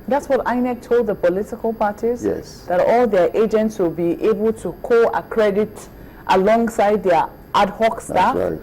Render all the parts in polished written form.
That's what INEC told the political parties? Yes. That all their agents will be able to co-accredit alongside their ad hoc staff? That's right.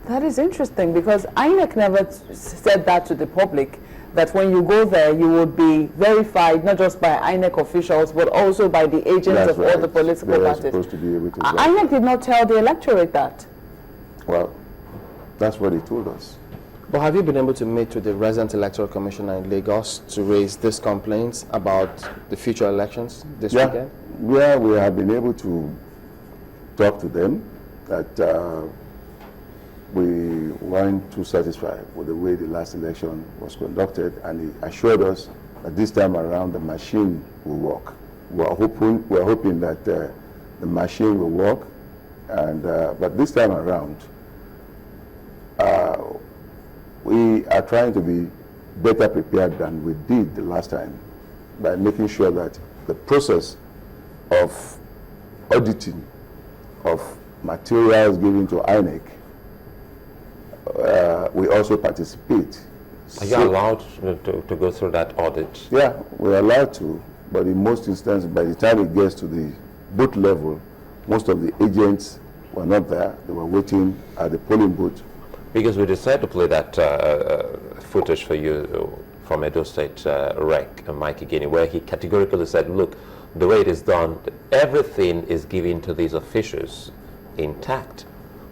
That is interesting, because INEC never said that to the public, that when you go there, you would be verified not just by INEC officials, but also by the agents of all the political parties. Supposed to be able to INEC did not tell the electorate that. Well, that's what he told us. But have you been able to meet with the resident electoral commissioner in Lagos to raise these complaints about the future elections this weekend? Yeah, we have been able to talk to them, that we weren't too satisfied with the way the last election was conducted, and he assured us that this time around the machine will work. We're hoping that the machine will work, and but this time around, we are trying to be better prepared than we did the last time by making sure that the process of auditing of materials given to INEC, we also participate. Are you allowed to go through that audit? Yeah, we're allowed to, but in most instances, by the time it gets to the booth level, most of the agents were not there. They were waiting at the polling booth. Because we decided to play that footage for you from Edo State Rec, Mike Igini, where he categorically said, look, the way it is done, everything is given to these officials intact.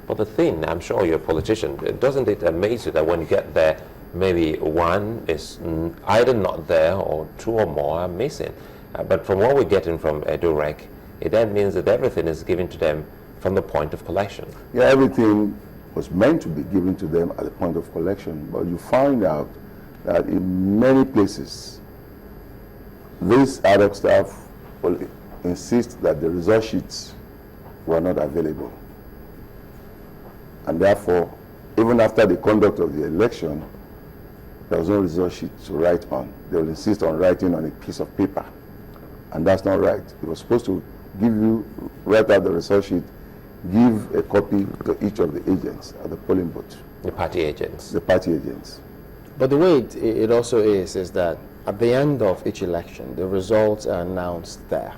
But the thing, I'm sure you're a politician, doesn't it amaze you that when you get there, maybe one is either not there or two or more are missing? But from what we're getting from Edo Rec, it then means that everything is given to them from the point of collection. Yeah, everything was meant to be given to them at the point of collection, but you find out that in many places, this ad hoc staff will insist that the result sheets were not available. And therefore, even after the conduct of the election, there was no result sheet to write on. They will insist on writing on a piece of paper. And that's not right. It was supposed to give you, write out the result sheet, give a copy to each of the agents at the polling booth. The party agents. The party agents. But the way it also is that at the end of each election, the results are announced there.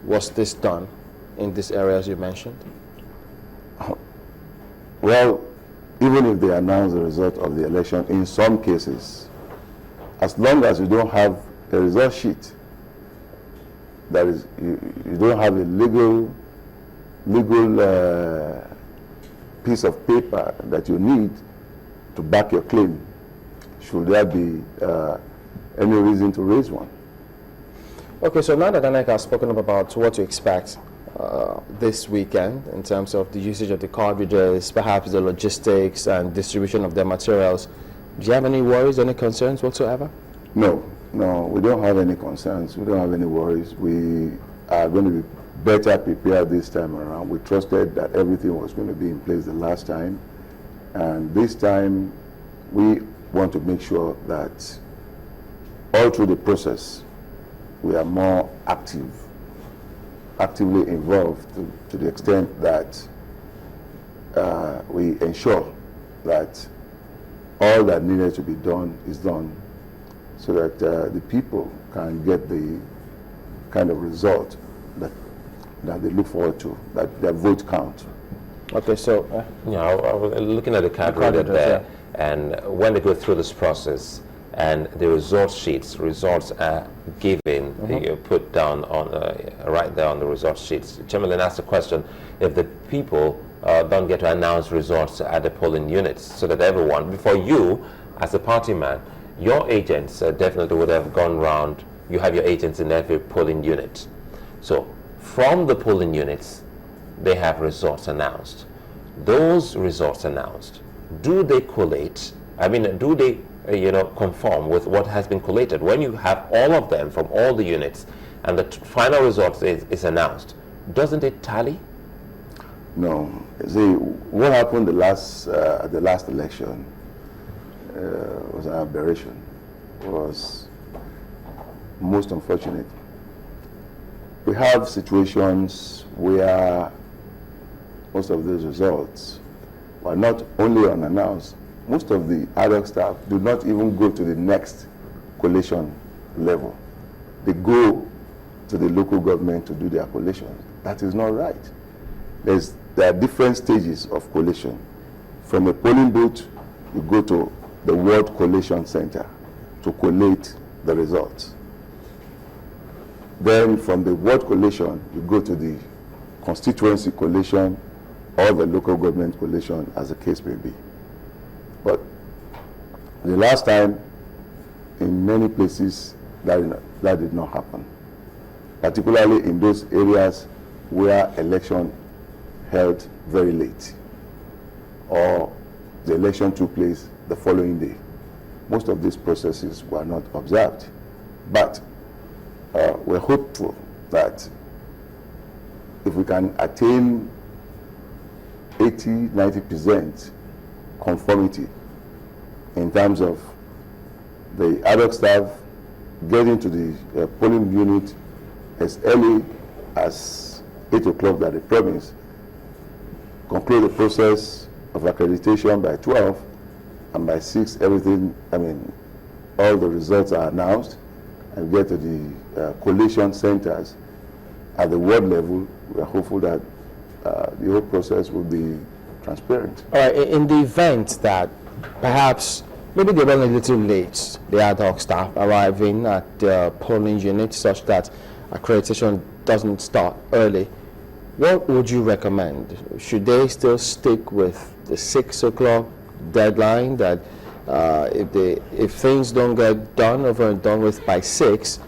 Was this done in these areas you mentioned? Well, even if they announce the result of the election, in some cases, as long as you don't have a result sheet, that is, you don't have a legal piece of paper that you need to back your claim, should there be any reason to raise one. Okay, so now that INEC has spoken about what to expect this weekend in terms of the usage of the cartridges, perhaps the logistics and distribution of their materials, do you have any worries, any concerns whatsoever? No, we don't have any concerns. We don't have any worries. We are going to be better prepared this time around. We trusted that everything was going to be in place the last time. And this time, we want to make sure that all through the process, we are more actively involved to the extent that we ensure that all that needed to be done is done, so that the people can get the kind of result that they look forward to, that their vote count. Okay, so Yeah, I was looking at the card reader there, and when they go through this process, and the results are given, you put down on right there on the results sheets. Chamberlain asked the question: if the people don't get to announce results at the polling units, so that everyone, before you, as a party man, your agents definitely would have gone round. You have your agents in every polling unit. So from the polling units, they have results announced. Those results announced, do they collate? I mean, do they conform with what has been collated? When you have all of them from all the units and the final result is announced, doesn't it tally? No. See, what happened at the last election was an aberration. It was most unfortunate. We have situations where most of those results were not only unannounced, most of the ad hoc staff do not even go to the next collation level. They go to the local government to do their collation. That is not right. There are different stages of collation. From a polling booth, you go to the ward collation center to collate the results. Then from the ward collation, you go to the constituency collation or the local government collation, as the case may be. But the last time, in many places, that did not happen, particularly in those areas where election held very late or the election took place the following day. Most of these processes were not observed. But we're hopeful that if we can attain 80–90% conformity in terms of the ad hoc staff getting to the polling unit as early as 8 o'clock that they promised, conclude the process of accreditation by 12, and by 6 everything, all the results are announced, and get to the collation centers at the ward level. We are hopeful that the whole process will be transparent. All right, in the event that perhaps maybe they run a little late, the ad hoc staff arriving at the polling unit such that accreditation doesn't start early, what would you recommend? Should they still stick with the 6 o'clock deadline, that if things don't get done over and done with by 6,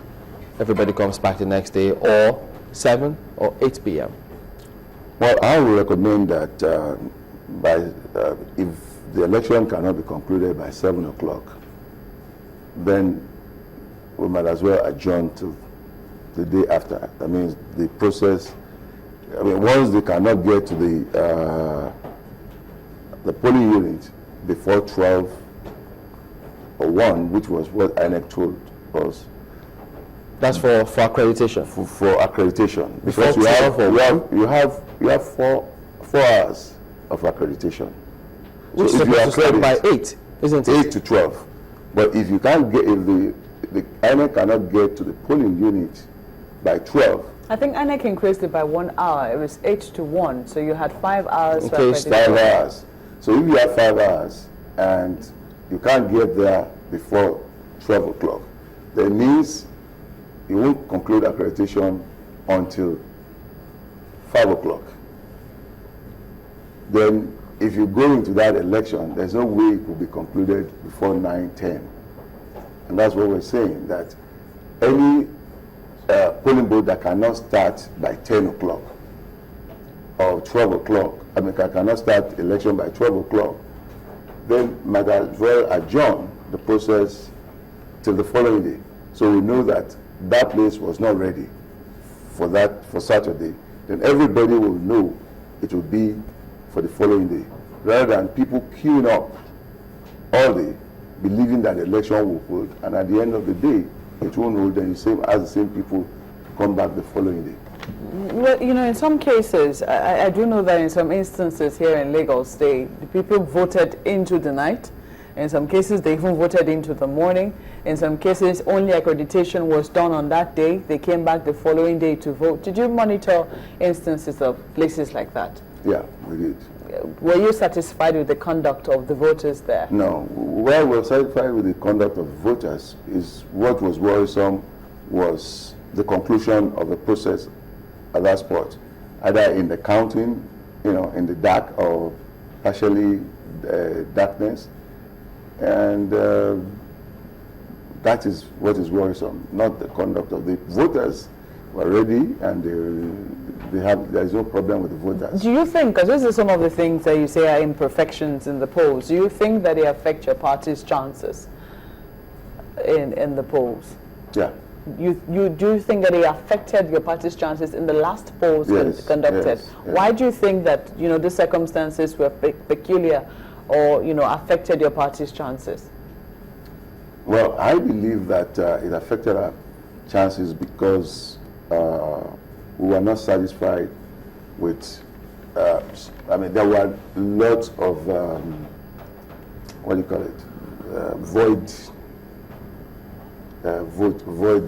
everybody comes back the next day, or 7 or 8 p.m.? Well, I would recommend that if the election cannot be concluded by 7 o'clock, then we might as well adjourn to the day after. That means the process, once they cannot get to the polling unit before 12 or 1, which was what INEC told us. That's for accreditation? For accreditation. Because you have 4 hours of accreditation. Which is supposed to start by 8, isn't it? 8 to 12. But if you can't get, if the INEC cannot get to the polling unit by 12. I think INEC increased it by 1 hour. It was 8 to 1, so you had 5 hours. Okay, 5 hours. So if you have 5 hours and you can't get there before 12 o'clock, that means you won't conclude accreditation until 5 o'clock. Then if you go into that election, there's no way it will be concluded before 9–10. And that's what we're saying, that any polling booth that cannot start by 10 o'clock or 12 o'clock, cannot start election by 12 o'clock, then might as well adjourn the process till the following day. So we know that that place was not ready for Saturday. Then everybody will know it will be for the following day, rather than people queuing up all day, believing that the election will hold, and at the end of the day, it won't hold, and the same people come back the following day. Well, in some cases, I do know that in some instances here in Lagos, the people voted into the night. In some cases, they even voted into the morning. In some cases, only accreditation was done on that day. They came back the following day to vote. Did you monitor instances of places like that? Yeah, we did. Were you satisfied with the conduct of the voters there? No. Where we were satisfied with the conduct of the voters is what was worrisome was the conclusion of the process at that spot, either in the counting, in the dark or partially darkness. And that is what is worrisome, not the conduct of the voters. Were ready, and there is no problem with the voters. Do you think, because this is some of the things that you say are imperfections in the polls, do you think that they affect your party's chances in the polls? Yeah. You do think that they affected your party's chances in the last polls conducted? Yes. Why do you think that the circumstances were peculiar, or affected your party's chances? Well, I believe that it affected our chances because we were not satisfied with. There were lots of void void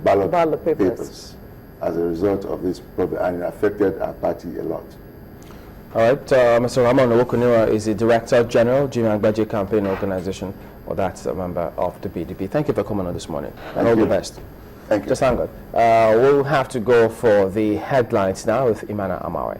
ballot papers. papers as a result of this problem, and it affected our party a lot. All right, Mr. Ramon Owokoniran is the Director General, Jimi Agbaje Campaign Organisation, or that's a member of the PDP. Thank you for coming on this morning, and all the best. Thank you. Just hang on. We'll have to go for the headlines now with Imana Amawe.